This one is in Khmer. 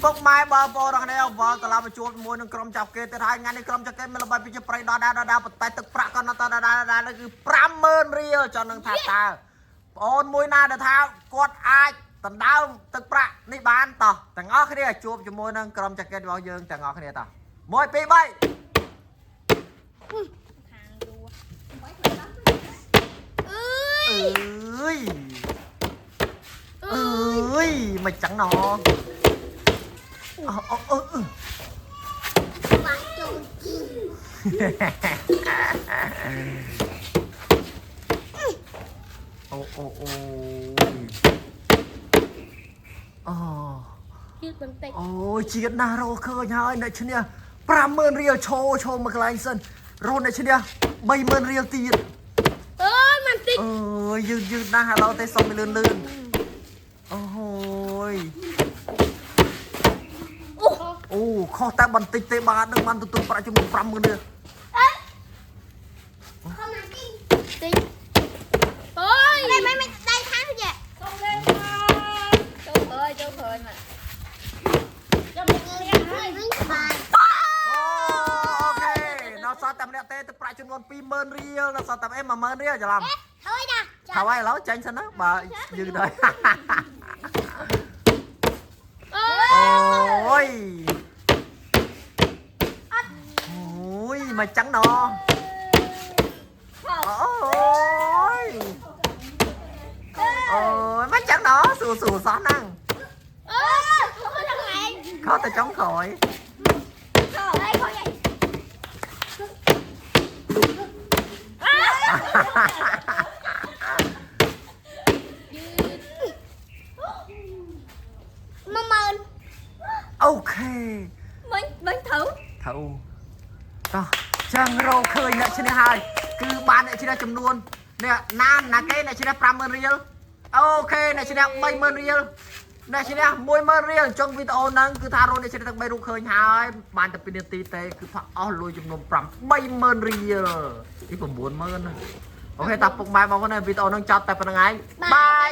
ពុកម៉ែបងប្អូនរបស់គ្នាវល់ត្រឡប់មកជួបជាមួយនឹងក្រុមចាប់គេទៅហើយថ្ងៃនេះក្រុមចាប់គេមានល្បីពីប្រៃដល់ដល់ប៉ុន្តែទឹកប្រាក់ក៏នៅដល់គឺ 50,000 រៀលចង់នឹងថាតើបងអូនមួយណាដែលថាគាត់អាចដណ្ដើមទឹកប្រាក់នេះបានតោះទាំងអស់គ្នាជួបជាមួយនឹងក្រុមចាប់គេរបស់យើងទាំងអស់គ្នាតោះ1 2 3អើយមិនចឹងណោបាក់ចូលជីអូជាតិបន្តិចអូយជាតិណាស់រកឃើញហើយអ្នកឈ្នះ 50,000 រៀលឈោមកកន្លែងសិនរកអ្នកឈ្នះ 30,000 រៀលទៀតអើយមិនតិចអើយយឺតណាស់ឥឡូវទេសុំឲ្យលឿនអូយអូខុសតែបន្តិចទេបាទនឹងបានទទួលប្រាក់ចំនួន 50,000 រៀលខំណាស់តិចអូយមិនដៃខាងទេសុំលេងមកចូលឃើញមកចាំមកលេងហើយវិញបានអូខេដល់សតតែម្នាក់ទេទឹកប្រាក់ចំនួន 20,000 រៀលដល់សតតែ10,000 រៀលច្រឡំហើយណាហើយឥឡូវចាញ់សិនណាបើយឺតហើយអូយមកចឹងណអូយមកចឹងណសួរសោះហ្នឹងខោតែចុងក្រោយអូខេមិនត្រូវតោះចឹងរកឃើញអ្នកឈ្នះហើយគឺបានអ្នកឈ្នះចំនួនអ្នកណាគេអ្នកឈ្នះ 50,000 រៀលអូខេអ្នកឈ្នះ 30,000 រៀលអ្នកឈ្នះ 10,000 រៀលចុងវីដេអូហ្នឹងគឺថារកអ្នកឈ្នះទាំង3រូបឃើញហើយបានតែ2នាទីទេគឺផាក់អស់លុយចំនួន 30,000 រៀលទី 90,000 អូខេតាពុកម៉ែបងប្អូនវីដេអូហ្នឹងចប់តែប៉ុណ្្នឹងហើយបាយ